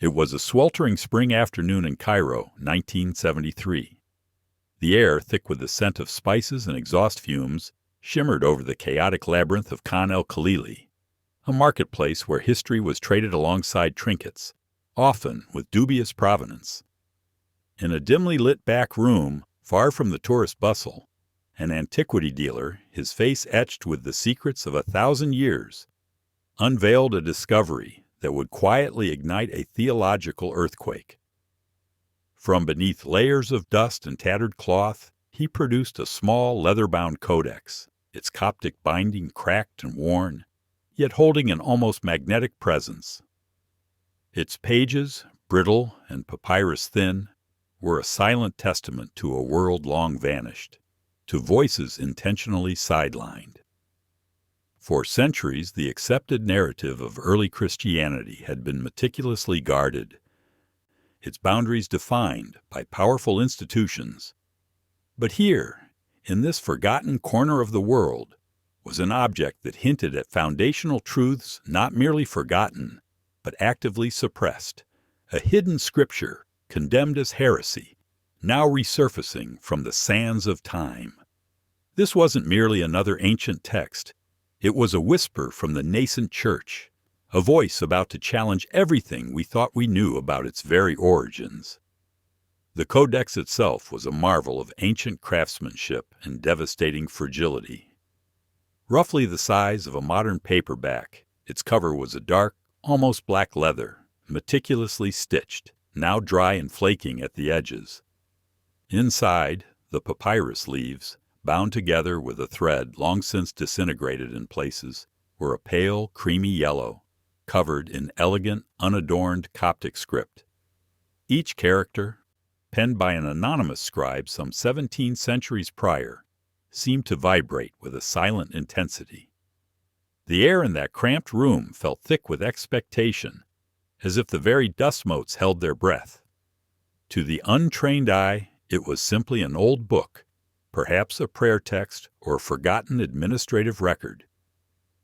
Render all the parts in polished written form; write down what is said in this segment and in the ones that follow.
It was a sweltering spring afternoon in Cairo, 1973. The air, thick with the scent of spices and exhaust fumes, shimmered over the chaotic labyrinth of Khan el-Khalili, a marketplace where history was traded alongside trinkets, often with dubious provenance. In a dimly lit back room, far from the tourist bustle, an antiquity dealer, his face etched with the secrets of 1,000 years, unveiled a discovery that would quietly ignite a theological earthquake. From beneath layers of dust and tattered cloth, he produced a small leather-bound codex, its Coptic binding cracked and worn, yet holding an almost magnetic presence. Its pages, brittle and papyrus-thin, were a silent testament to a world long vanished, to voices intentionally sidelined. For centuries, the accepted narrative of early Christianity had been meticulously guarded, its boundaries defined by powerful institutions. But here, in this forgotten corner of the world, was an object that hinted at foundational truths not merely forgotten, but actively suppressed, a hidden scripture condemned as heresy, now resurfacing from the sands of time. This wasn't merely another ancient text. It was a whisper from the nascent church, a voice about to challenge everything we thought we knew about its very origins. The codex itself was a marvel of ancient craftsmanship and devastating fragility. Roughly the size of a modern paperback, its cover was a dark, almost black leather, meticulously stitched, now dry and flaking at the edges. Inside, the papyrus leaves, bound together with a thread long since disintegrated in places, were a pale, creamy yellow, covered in elegant, unadorned Coptic script. Each character, penned by an anonymous scribe some 17 centuries prior, seemed to vibrate with a silent intensity. The air in that cramped room felt thick with expectation, as if the very dust motes held their breath. To the untrained eye, it was simply an old book, perhaps a prayer text or a forgotten administrative record.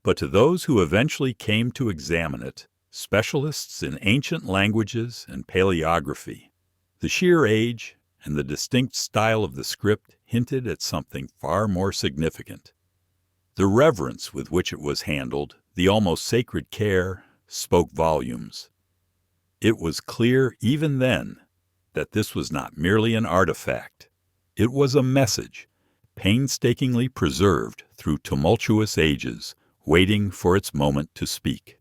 But to those who eventually came to examine it, specialists in ancient languages and paleography, the sheer age and the distinct style of the script hinted at something far more significant. The reverence with which it was handled, the almost sacred care, spoke volumes. It was clear even then that this was not merely an artifact. It was a message, painstakingly preserved through tumultuous ages, waiting for its moment to speak.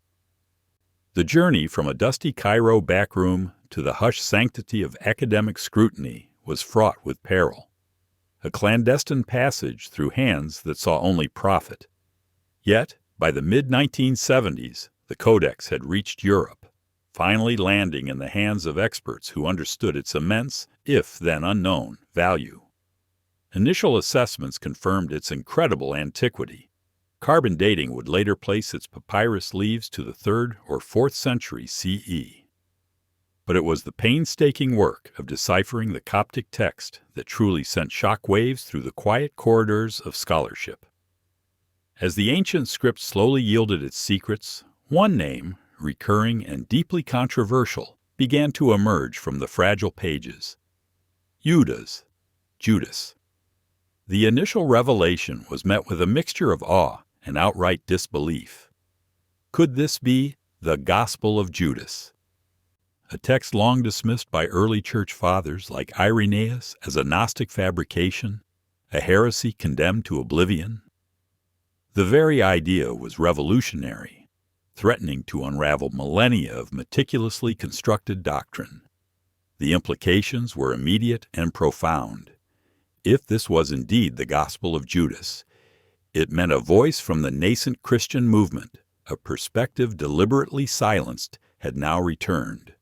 The journey from a dusty Cairo backroom to the hushed sanctity of academic scrutiny was fraught with peril. A clandestine passage through hands that saw only profit. Yet, by the mid-1970s, the Codex had reached Europe, finally landing in the hands of experts who understood its immense, if then unknown, value. Initial assessments confirmed its incredible antiquity. Carbon dating would later place its papyrus leaves to the 3rd or 4th century CE. But it was the painstaking work of deciphering the Coptic text that truly sent shock waves through the quiet corridors of scholarship. As the ancient script slowly yielded its secrets, one name, recurring and deeply controversial, began to emerge from the fragile pages. Judas. The initial revelation was met with a mixture of awe and outright disbelief. Could this be the Gospel of Judas? A text long dismissed by early church fathers like Irenaeus as a Gnostic fabrication, a heresy condemned to oblivion? The very idea was revolutionary, threatening to unravel millennia of meticulously constructed doctrine. The implications were immediate and profound. If this was indeed the Gospel of Judas, it meant a voice from the nascent Christian movement, a perspective deliberately silenced, had now returned.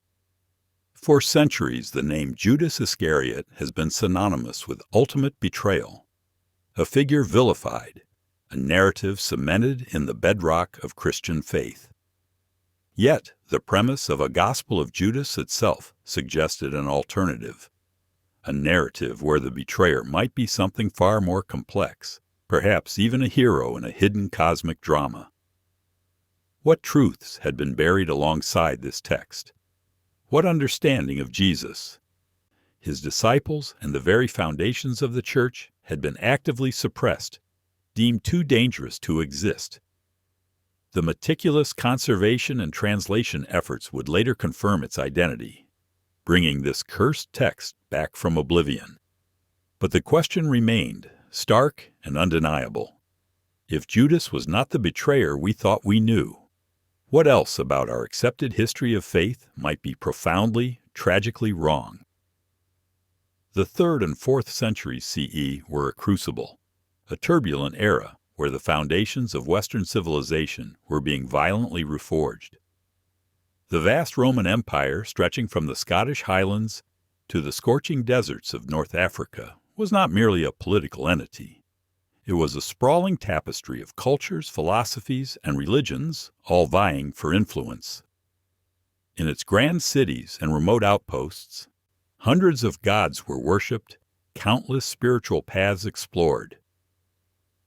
For centuries, the name Judas Iscariot has been synonymous with ultimate betrayal, a figure vilified, a narrative cemented in the bedrock of Christian faith. Yet, the premise of a Gospel of Judas itself suggested an alternative, a narrative where the betrayer might be something far more complex, perhaps even a hero in a hidden cosmic drama. What truths had been buried alongside this text? What understanding of Jesus? His disciples and the very foundations of the church had been actively suppressed, deemed too dangerous to exist. The meticulous conservation and translation efforts would later confirm its identity, bringing this cursed text back from oblivion. But the question remained, stark and undeniable. If Judas was not the betrayer we thought we knew, what else about our accepted history of faith might be profoundly, tragically wrong? The 3rd and 4th centuries CE were a crucible, a turbulent era where the foundations of Western civilization were being violently reforged. The vast Roman Empire, stretching from the Scottish Highlands to the scorching deserts of North Africa, was not merely a political entity. It was a sprawling tapestry of cultures, philosophies, and religions, all vying for influence. In its grand cities and remote outposts, hundreds of gods were worshipped, countless spiritual paths explored.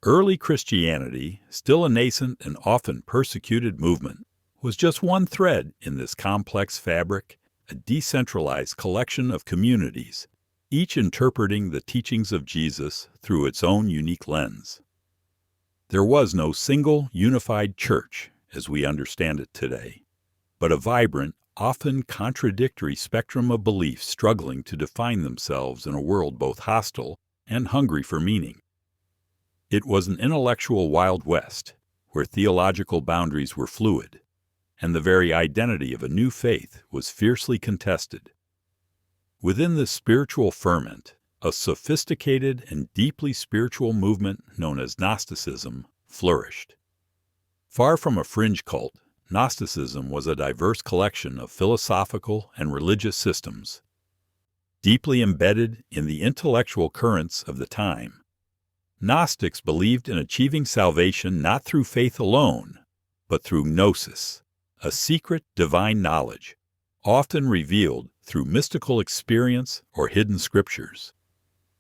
Early Christianity, still a nascent and often persecuted movement, was just one thread in this complex fabric, a decentralized collection of communities, each interpreting the teachings of Jesus through its own unique lens. There was no single, unified church as we understand it today, but a vibrant, often contradictory spectrum of beliefs struggling to define themselves in a world both hostile and hungry for meaning. It was an intellectual Wild West, where theological boundaries were fluid, and the very identity of a new faith was fiercely contested. Within this spiritual ferment, a sophisticated and deeply spiritual movement known as Gnosticism flourished. Far from a fringe cult, Gnosticism was a diverse collection of philosophical and religious systems. Deeply embedded in the intellectual currents of the time, Gnostics believed in achieving salvation not through faith alone, but through gnosis, a secret divine knowledge, often revealed through mystical experience or hidden scriptures.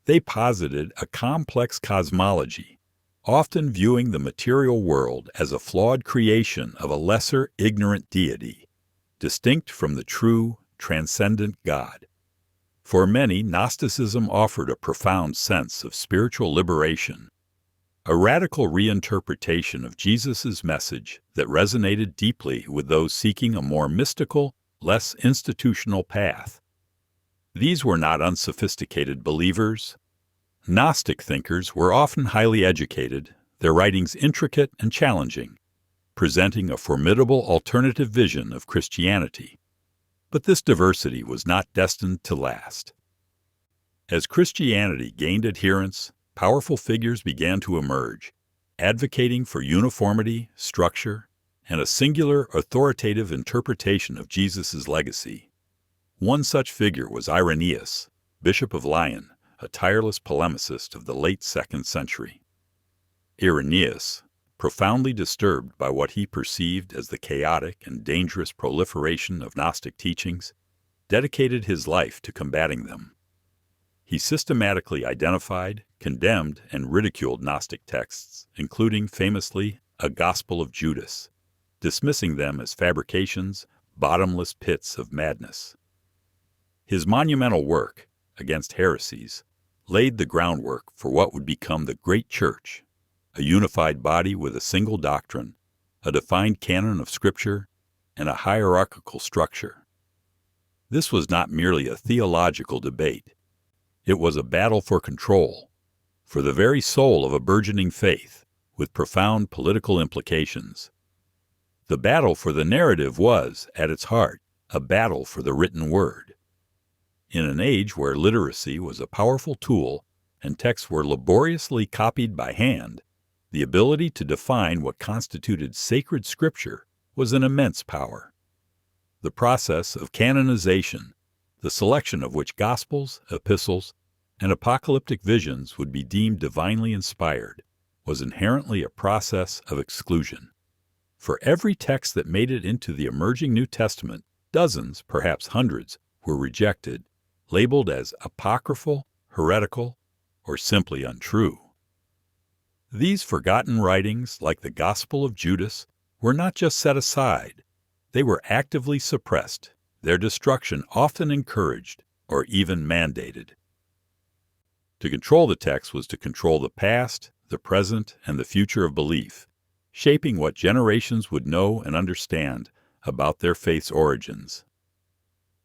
They posited a complex cosmology, often viewing the material world as a flawed creation of a lesser, ignorant deity, distinct from the true, transcendent God. For many, Gnosticism offered a profound sense of spiritual liberation, a radical reinterpretation of Jesus' message that resonated deeply with those seeking a more mystical, less institutional path. These were not unsophisticated believers. Gnostic thinkers were often highly educated, their writings intricate and challenging, presenting a formidable alternative vision of Christianity. But this diversity was not destined to last. As Christianity gained adherents, powerful figures began to emerge, advocating for uniformity, structure, and a singular authoritative interpretation of Jesus' legacy. One such figure was Irenaeus, Bishop of Lyon, a tireless polemicist of the late 2nd century. Irenaeus, profoundly disturbed by what he perceived as the chaotic and dangerous proliferation of Gnostic teachings, dedicated his life to combating them. He systematically identified, condemned, and ridiculed Gnostic texts, including, famously, a Gospel of Judas, dismissing them as fabrications, bottomless pits of madness. His monumental work, Against Heresies, laid the groundwork for what would become the Great Church, a unified body with a single doctrine, a defined canon of Scripture, and a hierarchical structure. This was not merely a theological debate. It was a battle for control, for the very soul of a burgeoning faith, with profound political implications. The battle for the narrative was, at its heart, a battle for the written word. In an age where literacy was a powerful tool and texts were laboriously copied by hand, the ability to define what constituted sacred scripture was an immense power. The process of canonization, the selection of which gospels, epistles, and apocalyptic visions would be deemed divinely inspired, was inherently a process of exclusion. For every text that made it into the emerging New Testament, dozens, perhaps hundreds, were rejected, labeled as apocryphal, heretical, or simply untrue. These forgotten writings, like the Gospel of Judas, were not just set aside. They were actively suppressed, their destruction often encouraged or even mandated. To control the text was to control the past, the present, and the future of belief, shaping what generations would know and understand about their faith's origins.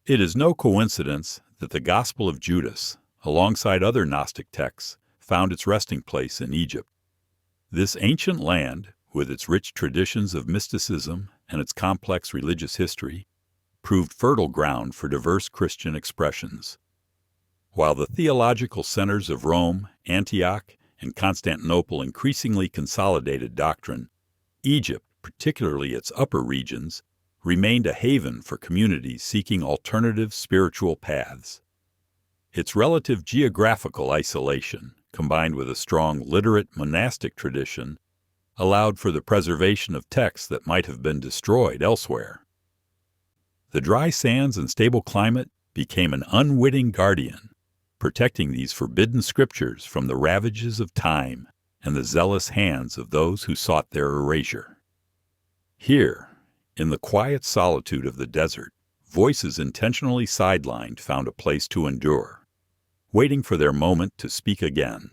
It is no coincidence that the Gospel of Judas, alongside other Gnostic texts, found its resting place in Egypt. This ancient land, with its rich traditions of mysticism and its complex religious history, proved fertile ground for diverse Christian expressions. While the theological centers of Rome, Antioch, and Constantinople increasingly consolidated doctrine, Egypt, particularly its upper regions, remained a haven for communities seeking alternative spiritual paths. Its relative geographical isolation, combined with a strong literate monastic tradition, allowed for the preservation of texts that might have been destroyed elsewhere. The dry sands and stable climate became an unwitting guardian, protecting these forbidden scriptures from the ravages of time and the zealous hands of those who sought their erasure. Here, in the quiet solitude of the desert, voices intentionally sidelined found a place to endure, waiting for their moment to speak again.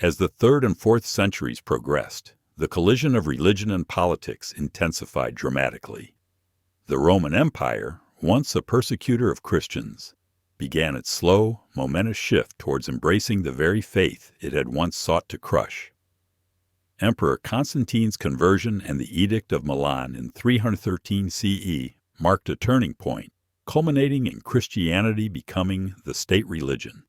As the 3rd and 4th centuries progressed, the collision of religion and politics intensified dramatically. The Roman Empire, once a persecutor of Christians, began its slow, momentous shift towards embracing the very faith it had once sought to crush. Emperor Constantine's conversion and the Edict of Milan in 313 CE marked a turning point, culminating in Christianity becoming the state religion.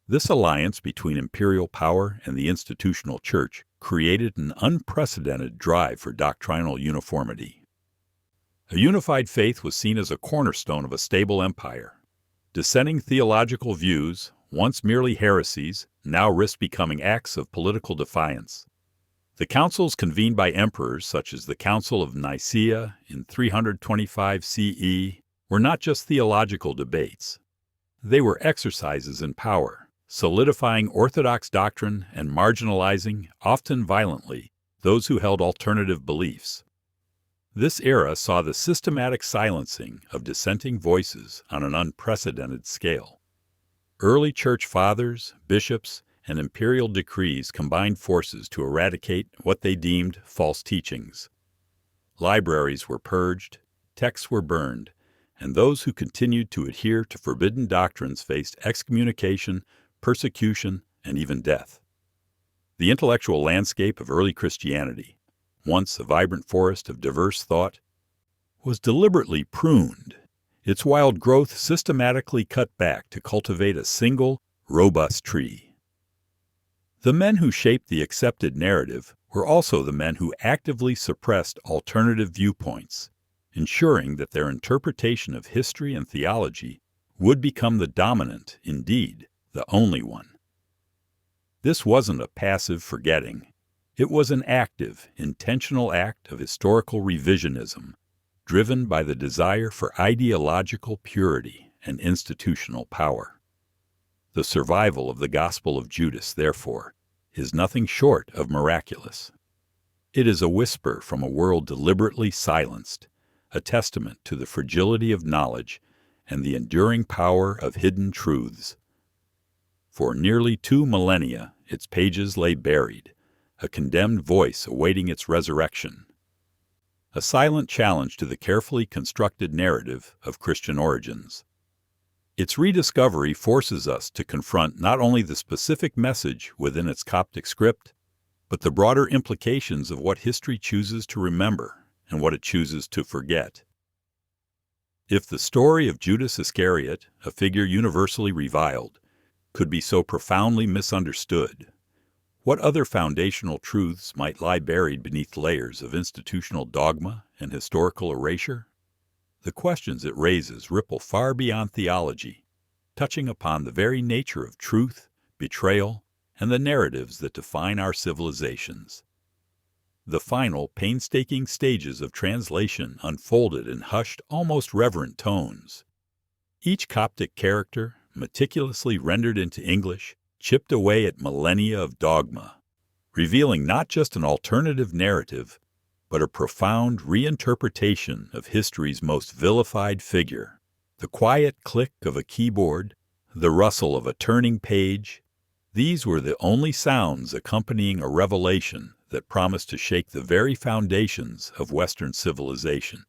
This alliance between imperial power and the institutional church created an unprecedented drive for doctrinal uniformity. A unified faith was seen as a cornerstone of a stable empire. Dissenting theological views, once merely heresies, now risked becoming acts of political defiance. The councils convened by emperors, such as the Council of Nicaea in 325 CE, were not just theological debates. They were exercises in power, solidifying orthodox doctrine and marginalizing, often violently, those who held alternative beliefs. This era saw the systematic silencing of dissenting voices on an unprecedented scale. Early church fathers, bishops, and imperial decrees combined forces to eradicate what they deemed false teachings. Libraries were purged, texts were burned, and those who continued to adhere to forbidden doctrines faced excommunication, persecution, and even death. The intellectual landscape of early Christianity, once a vibrant forest of diverse thought, was deliberately pruned, its wild growth systematically cut back to cultivate a single, robust tree. The men who shaped the accepted narrative were also the men who actively suppressed alternative viewpoints, ensuring that their interpretation of history and theology would become the dominant, indeed, the only one. This wasn't a passive forgetting. It was an active, intentional act of historical revisionism, driven by the desire for ideological purity and institutional power. The survival of the Gospel of Judas, therefore, is nothing short of miraculous. It is a whisper from a world deliberately silenced, a testament to the fragility of knowledge and the enduring power of hidden truths. For nearly 2 millennia, its pages lay buried, a condemned voice awaiting its resurrection. A silent challenge to the carefully constructed narrative of Christian origins. Its rediscovery forces us to confront not only the specific message within its Coptic script, but the broader implications of what history chooses to remember and what it chooses to forget. If the story of Judas Iscariot, a figure universally reviled, could be so profoundly misunderstood, what other foundational truths might lie buried beneath layers of institutional dogma and historical erasure? The questions it raises ripple far beyond theology, touching upon the very nature of truth, betrayal, and the narratives that define our civilizations. The final, painstaking stages of translation unfolded in hushed, almost reverent tones. Each Coptic character, meticulously rendered into English, chipped away at millennia of dogma, revealing not just an alternative narrative, but a profound reinterpretation of history's most vilified figure. The quiet click of a keyboard, the rustle of a turning page, these were the only sounds accompanying a revelation that promised to shake the very foundations of Western civilization.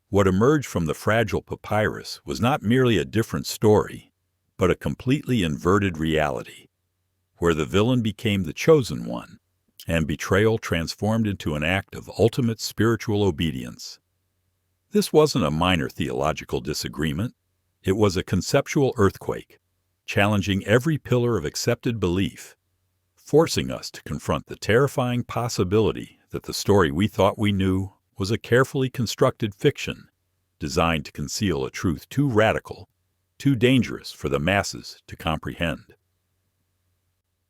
What emerged from the fragile papyrus was not merely a different story, but a completely inverted reality, where the villain became the chosen one, and betrayal transformed into an act of ultimate spiritual obedience. This wasn't a minor theological disagreement. It was a conceptual earthquake, challenging every pillar of accepted belief, forcing us to confront the terrifying possibility that the story we thought we knew was a carefully constructed fiction designed to conceal a truth too radical, too dangerous for the masses to comprehend.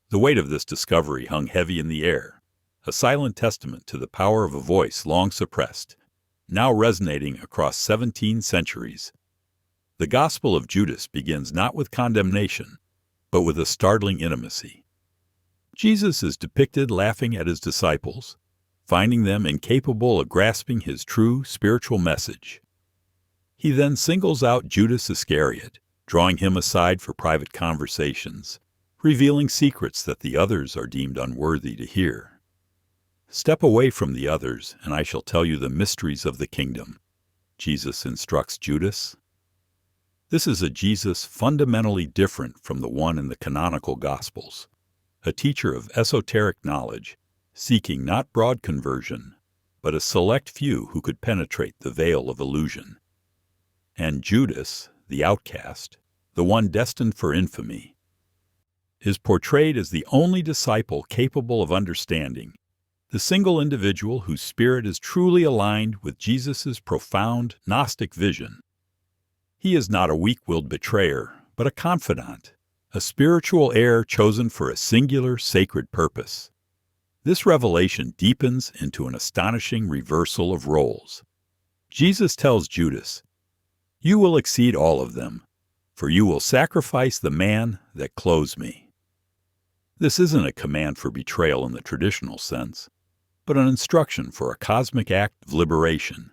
The weight of this discovery hung heavy in the air, a silent testament to the power of a voice long suppressed, now resonating across 17 centuries. The Gospel of Judas begins not with condemnation, but with a startling intimacy. Jesus is depicted laughing at his disciples, finding them incapable of grasping his true spiritual message. He then singles out Judas Iscariot, drawing him aside for private conversations, revealing secrets that the others are deemed unworthy to hear. "Step away from the others, and I shall tell you the mysteries of the kingdom," Jesus instructs Judas. This is a Jesus fundamentally different from the one in the canonical Gospels, a teacher of esoteric knowledge, seeking not broad conversion, but a select few who could penetrate the veil of illusion. And Judas, the outcast, the one destined for infamy, is portrayed as the only disciple capable of understanding, the single individual whose spirit is truly aligned with Jesus' profound Gnostic vision. He is not a weak-willed betrayer, but a confidant, a spiritual heir chosen for a singular sacred purpose. This revelation deepens into an astonishing reversal of roles. Jesus tells Judas, "You will exceed all of them, for you will sacrifice the man that clothes me." This isn't a command for betrayal in the traditional sense, but an instruction for a cosmic act of liberation.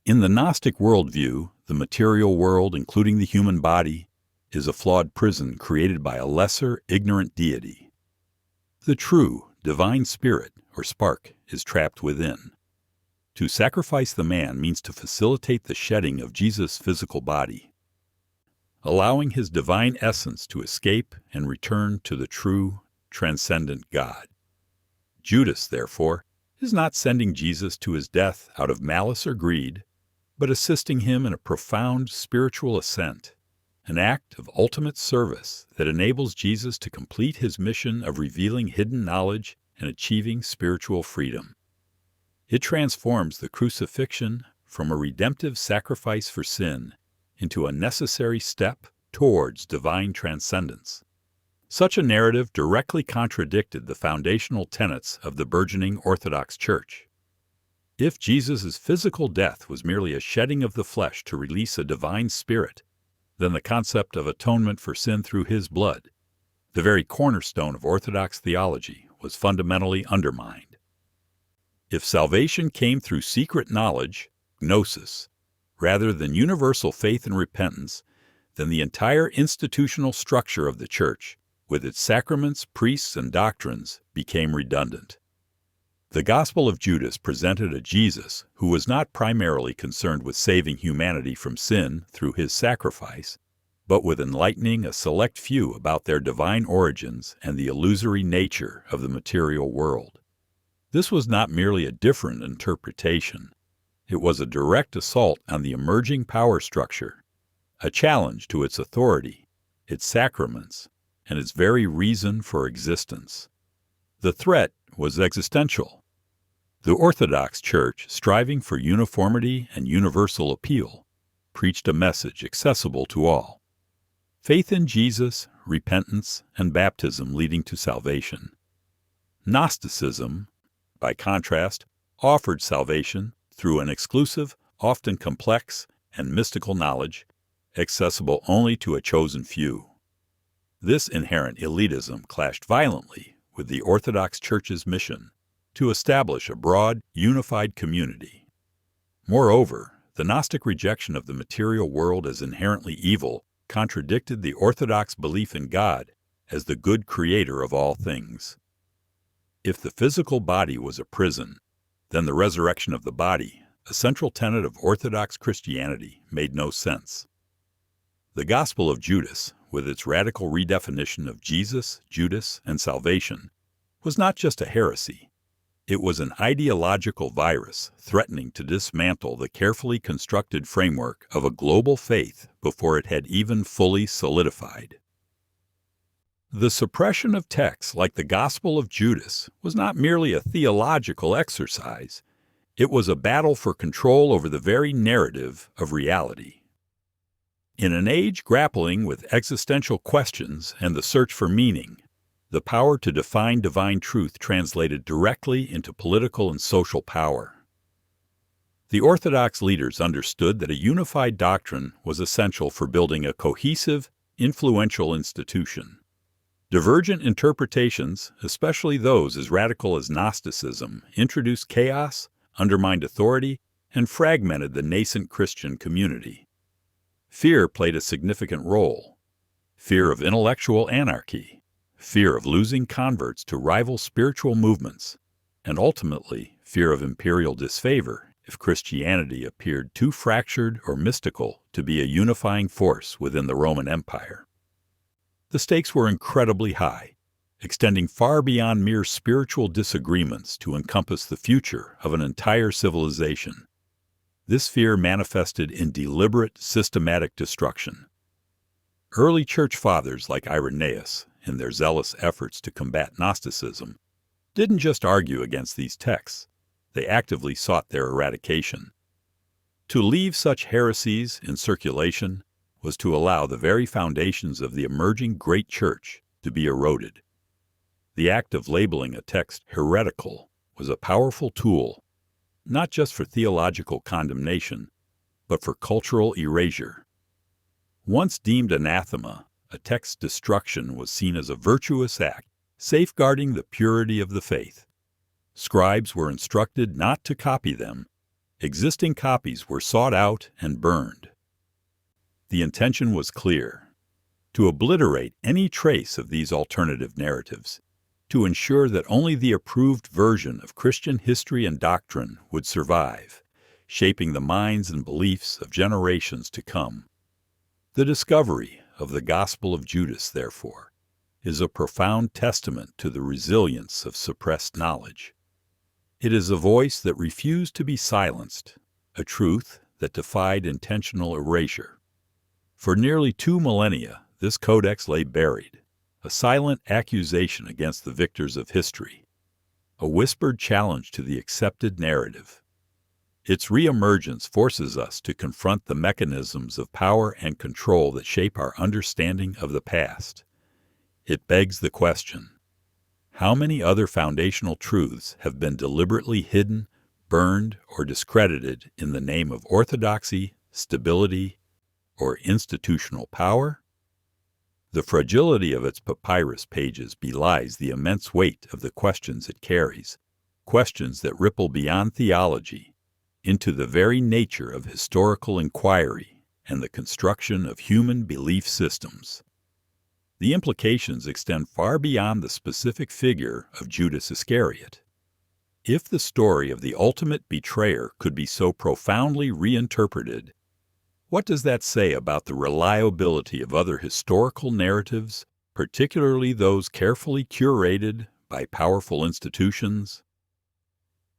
In the Gnostic worldview, the material world, including the human body, is a flawed prison created by a lesser, ignorant deity. The true, divine spirit, or spark, is trapped within. To sacrifice the man means to facilitate the shedding of Jesus' physical body, allowing his divine essence to escape and return to the true, transcendent God. Judas, therefore, is not sending Jesus to his death out of malice or greed, but assisting him in a profound spiritual ascent, an act of ultimate service that enables Jesus to complete his mission of revealing hidden knowledge and achieving spiritual freedom. It transforms the crucifixion from a redemptive sacrifice for sin into a necessary step towards divine transcendence. Such a narrative directly contradicted the foundational tenets of the burgeoning Orthodox Church. If Jesus' physical death was merely a shedding of the flesh to release a divine spirit, then the concept of atonement for sin through his blood, the very cornerstone of Orthodox theology, was fundamentally undermined. If salvation came through secret knowledge, gnosis, rather than universal faith and repentance, then the entire institutional structure of the Church, with its sacraments, priests, and doctrines, became redundant. The Gospel of Judas presented a Jesus who was not primarily concerned with saving humanity from sin through his sacrifice, but with enlightening a select few about their divine origins and the illusory nature of the material world. This was not merely a different interpretation. It was a direct assault on the emerging power structure, a challenge to its authority, its sacraments, and its very reason for existence. The threat was existential. The Orthodox Church, striving for uniformity and universal appeal, preached a message accessible to all. Faith in Jesus, repentance, and baptism leading to salvation. Gnosticism, by contrast, offered salvation through an exclusive, often complex, and mystical knowledge, accessible only to a chosen few. This inherent elitism clashed violently with the Orthodox Church's mission, to establish a broad, unified community. Moreover, the Gnostic rejection of the material world as inherently evil contradicted the Orthodox belief in God as the good creator of all things. If the physical body was a prison, then the resurrection of the body, a central tenet of Orthodox Christianity, made no sense. The Gospel of Judas, with its radical redefinition of Jesus, Judas, and salvation, was not just a heresy. It was an ideological virus threatening to dismantle the carefully constructed framework of a global faith before it had even fully solidified. The suppression of texts like the Gospel of Judas was not merely a theological exercise. It was a battle for control over the very narrative of reality. In an age grappling with existential questions and the search for meaning, the power to define divine truth translated directly into political and social power. The Orthodox leaders understood that a unified doctrine was essential for building a cohesive, influential institution. Divergent interpretations, especially those as radical as Gnosticism, introduced chaos, undermined authority, and fragmented the nascent Christian community. Fear played a significant role. Fear of intellectual anarchy, fear of losing converts to rival spiritual movements, and ultimately fear of imperial disfavor if Christianity appeared too fractured or mystical to be a unifying force within the Roman Empire. The stakes were incredibly high, extending far beyond mere spiritual disagreements to encompass the future of an entire civilization. This fear manifested in deliberate, systematic destruction. Early church fathers like Irenaeus, in their zealous efforts to combat Gnosticism, didn't just argue against these texts, they actively sought their eradication. To leave such heresies in circulation was to allow the very foundations of the emerging great church to be eroded. The act of labeling a text heretical was a powerful tool, not just for theological condemnation, but for cultural erasure. Once deemed anathema, a text's destruction was seen as a virtuous act, safeguarding the purity of the faith. Scribes were instructed not to copy them. Existing copies were sought out and burned. The intention was clear: to obliterate any trace of these alternative narratives, to ensure that only the approved version of Christian history and doctrine would survive, shaping the minds and beliefs of generations to come. The discovery of the Gospel of Judas, therefore, is a profound testament to the resilience of suppressed knowledge. It is a voice that refused to be silenced, a truth that defied intentional erasure. For nearly 2 millennia, this codex lay buried, a silent accusation against the victors of history, a whispered challenge to the accepted narrative. Its reemergence forces us to confront the mechanisms of power and control that shape our understanding of the past. It begs the question: how many other foundational truths have been deliberately hidden, burned, or discredited in the name of orthodoxy, stability, or institutional power? The fragility of its papyrus pages belies the immense weight of the questions it carries, questions that ripple beyond theology into the very nature of historical inquiry and the construction of human belief systems. The implications extend far beyond the specific figure of Judas Iscariot. If the story of the ultimate betrayer could be so profoundly reinterpreted, what does that say about the reliability of other historical narratives, particularly those carefully curated by powerful institutions?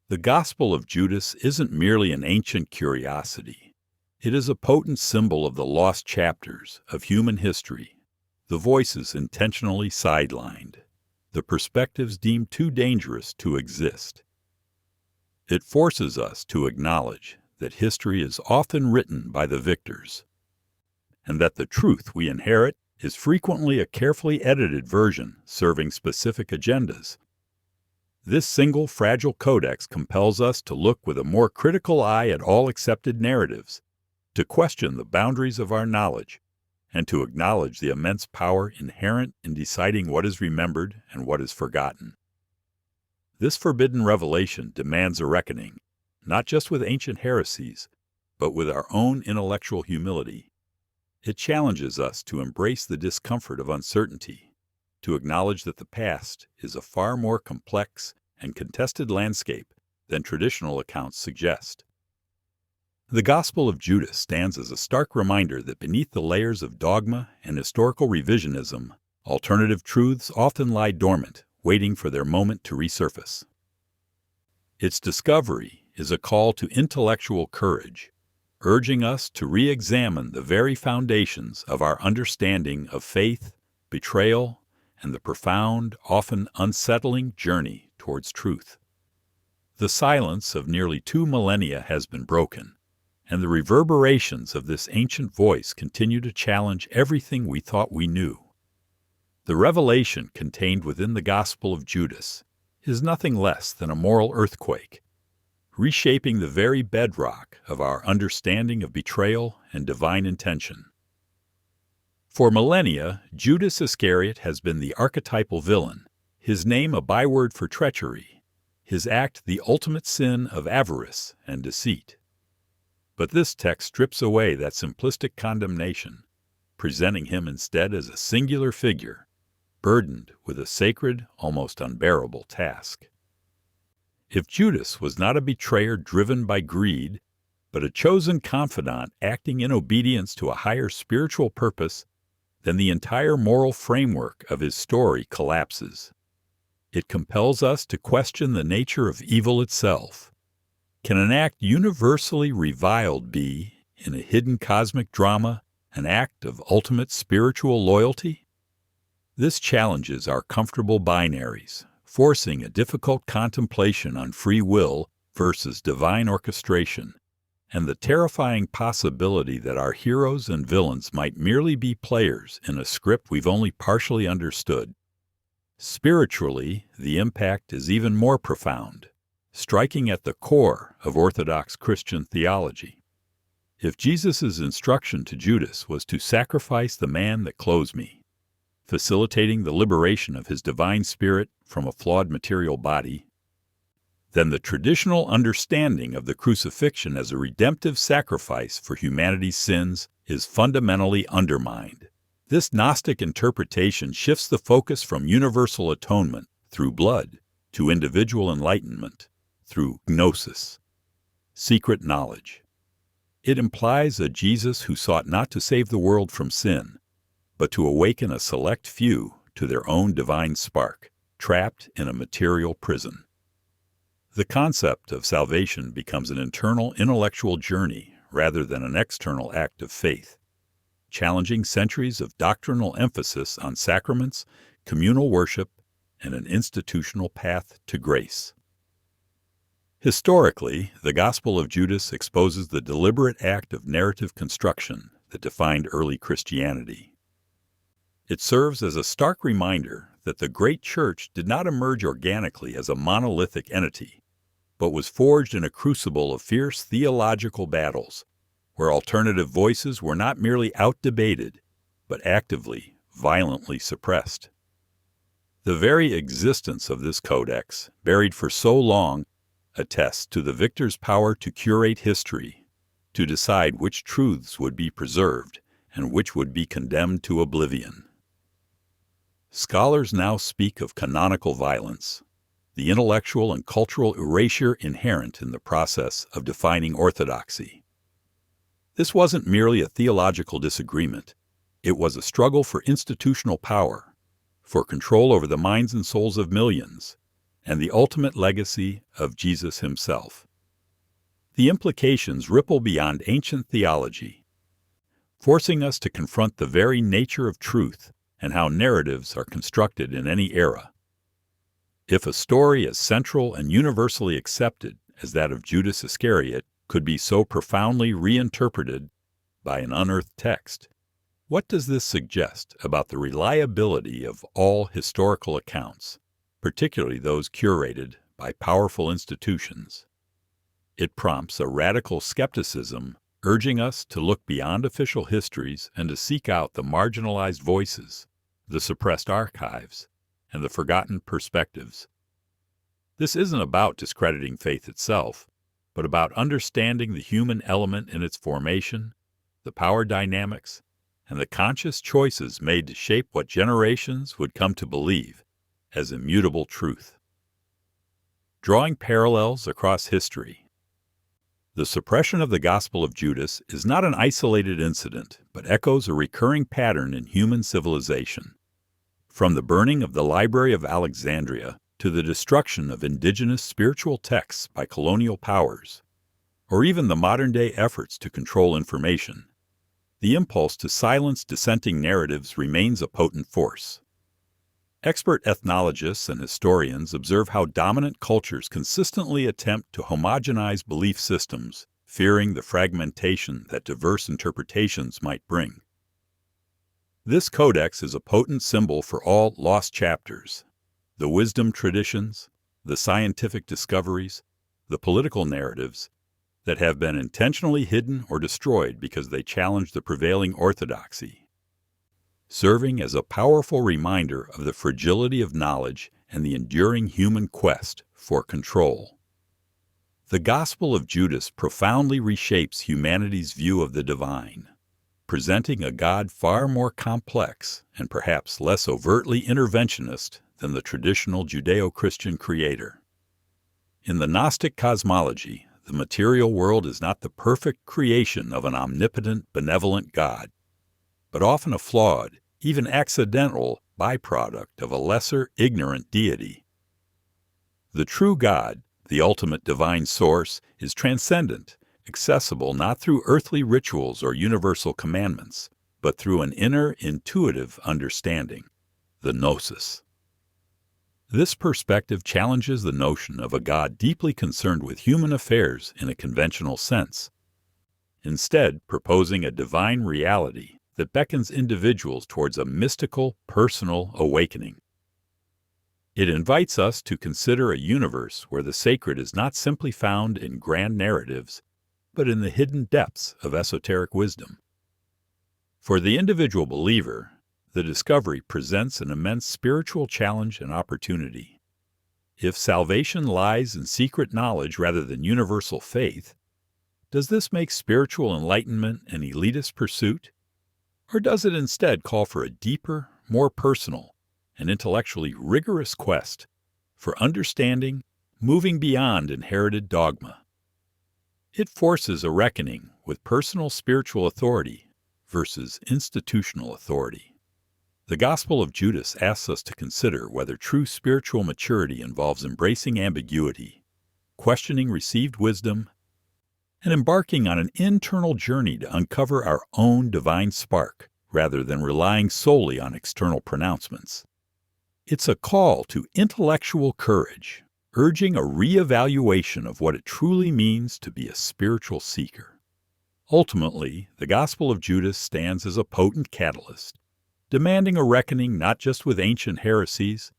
The Gospel of Judas isn't merely an ancient curiosity. It is a potent symbol of the lost chapters of human history, the voices intentionally sidelined, the perspectives deemed too dangerous to exist. It forces us to acknowledge that history is often written by the victors, and that the truth we inherit is frequently a carefully edited version serving specific agendas. This single fragile codex compels us to look with a more critical eye at all accepted narratives, to question the boundaries of our knowledge, and to acknowledge the immense power inherent in deciding what is remembered and what is forgotten. This forbidden revelation demands a reckoning, not just with ancient heresies, but with our own intellectual humility. It challenges us to embrace the discomfort of uncertainty, to acknowledge that the past is a far more complex and contested landscape than traditional accounts suggest. The Gospel of Judas stands as a stark reminder that beneath the layers of dogma and historical revisionism, alternative truths often lie dormant, waiting for their moment to resurface. Its discovery is a call to intellectual courage, urging us to re-examine the very foundations of our understanding of faith, betrayal, and the profound, often unsettling journey towards truth. The silence of nearly 2 millennia has been broken, and the reverberations of this ancient voice continue to challenge everything we thought we knew. The revelation contained within the Gospel of Judas is nothing less than a moral earthquake, reshaping the very bedrock of our understanding of betrayal and divine intention. For millennia, Judas Iscariot has been the archetypal villain, his name a byword for treachery, his act the ultimate sin of avarice and deceit. But this text strips away that simplistic condemnation, presenting him instead as a singular figure, burdened with a sacred, almost unbearable task. If Judas was not a betrayer driven by greed, but a chosen confidant acting in obedience to a higher spiritual purpose, then the entire moral framework of his story collapses. It compels us to question the nature of evil itself. Can an act universally reviled be, in a hidden cosmic drama, an act of ultimate spiritual loyalty? This challenges our comfortable binaries, forcing a difficult contemplation on free will versus divine orchestration, and the terrifying possibility that our heroes and villains might merely be players in a script we've only partially understood. Spiritually, the impact is even more profound, striking at the core of Orthodox Christian theology. If Jesus' instruction to Judas was to sacrifice the man that clothes me, facilitating the liberation of his divine spirit from a flawed material body, then the traditional understanding of the crucifixion as a redemptive sacrifice for humanity's sins is fundamentally undermined. This Gnostic interpretation shifts the focus from universal atonement through blood to individual enlightenment through gnosis, secret knowledge. It implies a Jesus who sought not to save the world from sin, but to awaken a select few to their own divine spark, trapped in a material prison. The concept of salvation becomes an internal intellectual journey rather than an external act of faith, challenging centuries of doctrinal emphasis on sacraments, communal worship, and an institutional path to grace. Historically, the Gospel of Judas exposes the deliberate act of narrative construction that defined early Christianity. It serves as a stark reminder that the great church did not emerge organically as a monolithic entity, but was forged in a crucible of fierce theological battles, where alternative voices were not merely outdebated, but actively, violently suppressed. The very existence of this codex, buried for so long, attests to the victor's power to curate history, to decide which truths would be preserved and which would be condemned to oblivion. Scholars now speak of canonical violence, the intellectual and cultural erasure inherent in the process of defining orthodoxy. This wasn't merely a theological disagreement. It was a struggle for institutional power, for control over the minds and souls of millions, and the ultimate legacy of Jesus himself. The implications ripple beyond ancient theology, forcing us to confront the very nature of truth and how narratives are constructed in any era. If a story as central and universally accepted as that of Judas Iscariot could be so profoundly reinterpreted by an unearthed text, what does this suggest about the reliability of all historical accounts, particularly those curated by powerful institutions? It prompts a radical skepticism, urging us to look beyond official histories and to seek out the marginalized voices, the suppressed archives, and the forgotten perspectives. This isn't about discrediting faith itself, but about understanding the human element in its formation, the power dynamics, and the conscious choices made to shape what generations would come to believe as immutable truth. Drawing parallels across history. The suppression of the Gospel of Judas is not an isolated incident, but echoes a recurring pattern in human civilization. From the burning of the Library of Alexandria to the destruction of indigenous spiritual texts by colonial powers, or even the modern-day efforts to control information, the impulse to silence dissenting narratives remains a potent force. Expert ethnologists and historians observe how dominant cultures consistently attempt to homogenize belief systems, fearing the fragmentation that diverse interpretations might bring. This codex is a potent symbol for all lost chapters: the wisdom traditions, the scientific discoveries, the political narratives that have been intentionally hidden or destroyed because they challenge the prevailing orthodoxy, serving as a powerful reminder of the fragility of knowledge and the enduring human quest for control. The Gospel of Judas profoundly reshapes humanity's view of the divine, presenting a God far more complex and perhaps less overtly interventionist than the traditional Judeo-Christian creator. In the Gnostic cosmology, the material world is not the perfect creation of an omnipotent, benevolent God, but often a flawed, even accidental, byproduct of a lesser, ignorant deity. The true God, the ultimate divine source, is transcendent, accessible not through earthly rituals or universal commandments, but through an inner, intuitive understanding, the gnosis. This perspective challenges the notion of a God deeply concerned with human affairs in a conventional sense, instead proposing a divine reality that beckons individuals towards a mystical, personal awakening. It invites us to consider a universe where the sacred is not simply found in grand narratives, but in the hidden depths of esoteric wisdom. For the individual believer, the discovery presents an immense spiritual challenge and opportunity. If salvation lies in secret knowledge rather than universal faith, does this make spiritual enlightenment an elitist pursuit? Or does it instead call for a deeper, more personal, and intellectually rigorous quest for understanding, moving beyond inherited dogma? It forces a reckoning with personal spiritual authority versus institutional authority. The Gospel of Judas asks us to consider whether true spiritual maturity involves embracing ambiguity, questioning received wisdom, and embarking on an internal journey to uncover our own divine spark rather than relying solely on external pronouncements. It's a call to intellectual courage, urging a reevaluation of what it truly means to be a spiritual seeker. Ultimately, the Gospel of Judas stands as a potent catalyst, demanding a reckoning not just with ancient heresies,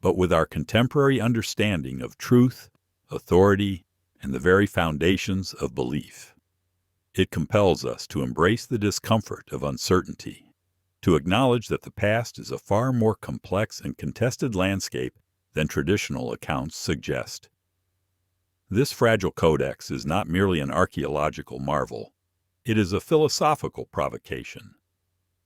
but with our contemporary understanding of truth, authority, and the very foundations of belief. It compels us to embrace the discomfort of uncertainty, to acknowledge that the past is a far more complex and contested landscape than traditional accounts suggest. This fragile codex is not merely an archaeological marvel. It is a philosophical provocation,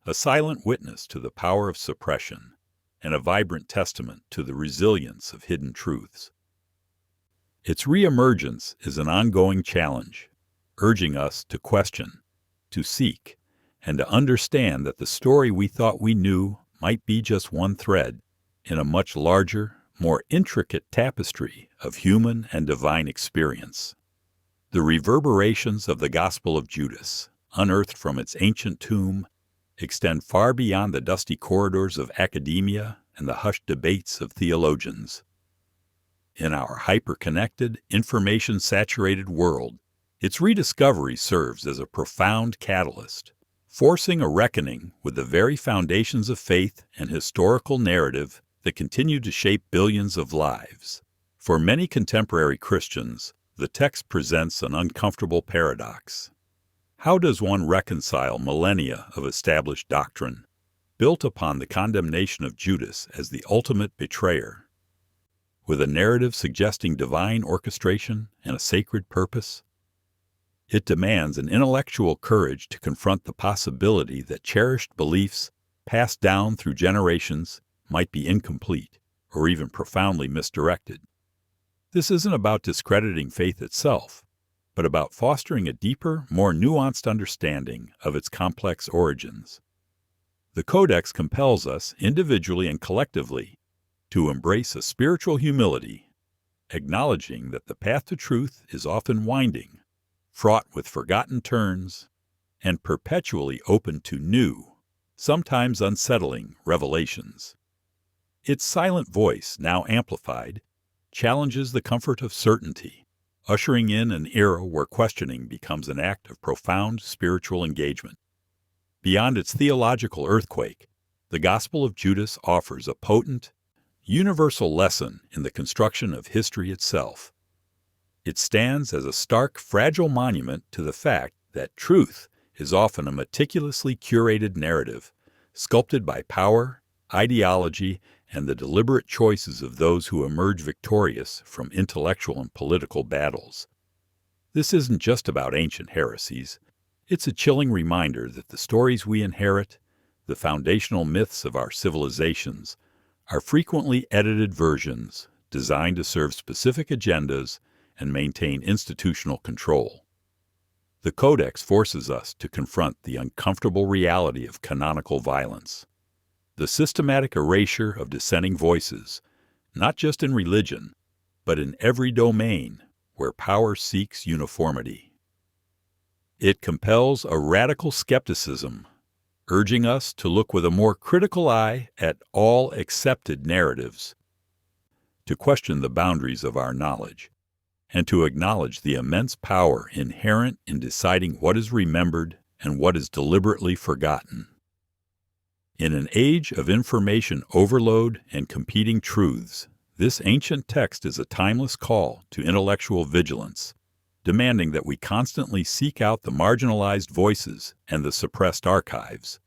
a silent witness to the power of suppression, and a vibrant testament to the resilience of hidden truths. Its reemergence is an ongoing challenge, urging us to question, to seek, and to understand that the story we thought we knew might be just one thread in a much larger, more intricate tapestry of human and divine experience. The reverberations of the Gospel of Judas, unearthed from its ancient tomb, extend far beyond the dusty corridors of academia and the hushed debates of theologians. In our hyper-connected, information-saturated world, its rediscovery serves as a profound catalyst, forcing a reckoning with the very foundations of faith and historical narrative that continue to shape billions of lives. For many contemporary Christians, the text presents an uncomfortable paradox. How does one reconcile millennia of established doctrine, built upon the condemnation of Judas as the ultimate betrayer, with a narrative suggesting divine orchestration and a sacred purpose. It demands an intellectual courage to confront the possibility that cherished beliefs passed down through generations might be incomplete or even profoundly misdirected. This isn't about discrediting faith itself, but about fostering a deeper, more nuanced understanding of its complex origins. The Codex compels us, individually and collectively, to embrace a spiritual humility, acknowledging that the path to truth is often winding, fraught with forgotten turns, and perpetually open to new, sometimes unsettling, revelations. Its silent voice, now amplified, challenges the comfort of certainty, ushering in an era where questioning becomes an act of profound spiritual engagement. Beyond its theological earthquake, the Gospel of Judas offers a potent, universal lesson in the construction of history itself. It stands as a stark, fragile monument to the fact that truth is often a meticulously curated narrative, sculpted by power, ideology, and the deliberate choices of those who emerge victorious from intellectual and political battles. This isn't just about ancient heresies. It's a chilling reminder that the stories we inherit, the foundational myths of our civilizations, are frequently edited versions designed to serve specific agendas and maintain institutional control. The Codex forces us to confront the uncomfortable reality of canonical violence, the systematic erasure of dissenting voices, not just in religion, but in every domain where power seeks uniformity. It compels a radical skepticism, urging us to look with a more critical eye at all accepted narratives, to question the boundaries of our knowledge, and to acknowledge the immense power inherent in deciding what is remembered and what is deliberately forgotten. In an age of information overload and competing truths, this ancient text is a timeless call to intellectual vigilance, demanding that we constantly seek out the marginalized voices and the suppressed archives.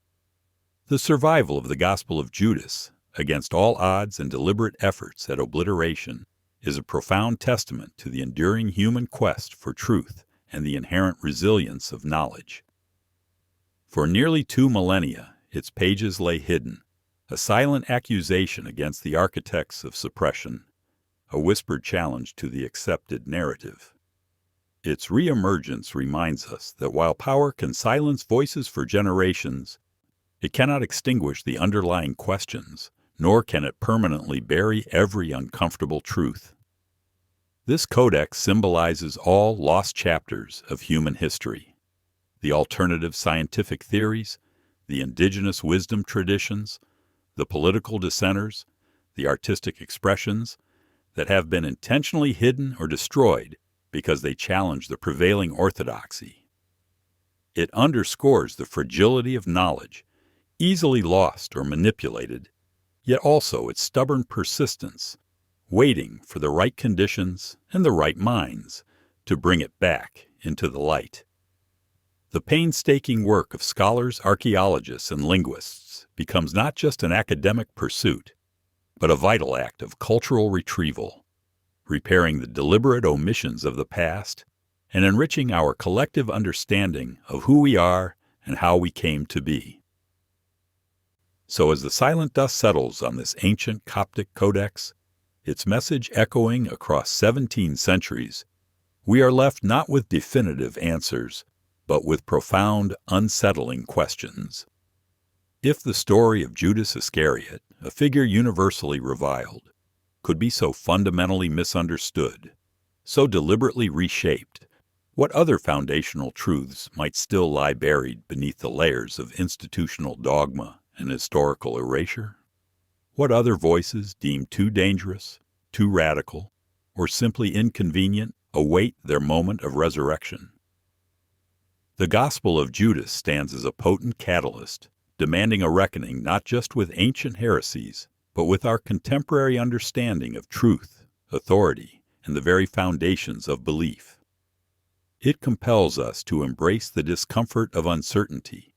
The survival of the Gospel of Judas, against all odds and deliberate efforts at obliteration, is a profound testament to the enduring human quest for truth and the inherent resilience of knowledge. For nearly 2 millennia, its pages lay hidden, a silent accusation against the architects of suppression, a whispered challenge to the accepted narrative. Its reemergence reminds us that while power can silence voices for generations, it cannot extinguish the underlying questions, nor can it permanently bury every uncomfortable truth. This codex symbolizes all lost chapters of human history, the alternative scientific theories, the indigenous wisdom traditions, the political dissenters, the artistic expressions that have been intentionally hidden or destroyed because they challenge the prevailing orthodoxy. It underscores the fragility of knowledge, easily lost or manipulated, yet also its stubborn persistence, waiting for the right conditions and the right minds to bring it back into the light. The painstaking work of scholars, archaeologists, and linguists becomes not just an academic pursuit, but a vital act of cultural retrieval, repairing the deliberate omissions of the past and enriching our collective understanding of who we are and how we came to be. So as the silent dust settles on this ancient Coptic codex, its message echoing across 17 centuries, we are left not with definitive answers, but with profound, unsettling questions. If the story of Judas Iscariot, a figure universally reviled, could be so fundamentally misunderstood, so deliberately reshaped, what other foundational truths might still lie buried beneath the layers of institutional dogma and historical erasure? What other voices deemed too dangerous, too radical, or simply inconvenient await their moment of resurrection? The Gospel of Judas stands as a potent catalyst, demanding a reckoning not just with ancient heresies, but with our contemporary understanding of truth, authority, and the very foundations of belief. It compels us to embrace the discomfort of uncertainty,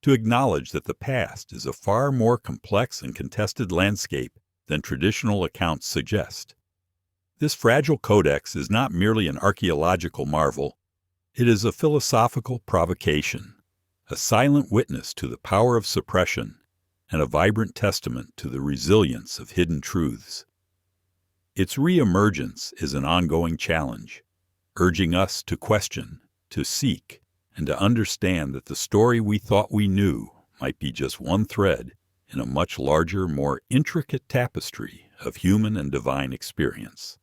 to acknowledge that the past is a far more complex and contested landscape than traditional accounts suggest. This fragile codex is not merely an archaeological marvel, it is a philosophical provocation, a silent witness to the power of suppression, and a vibrant testament to the resilience of hidden truths. Its re-emergence is an ongoing challenge, urging us to question, to seek, and to understand that the story we thought we knew might be just one thread in a much larger, more intricate tapestry of human and divine experience.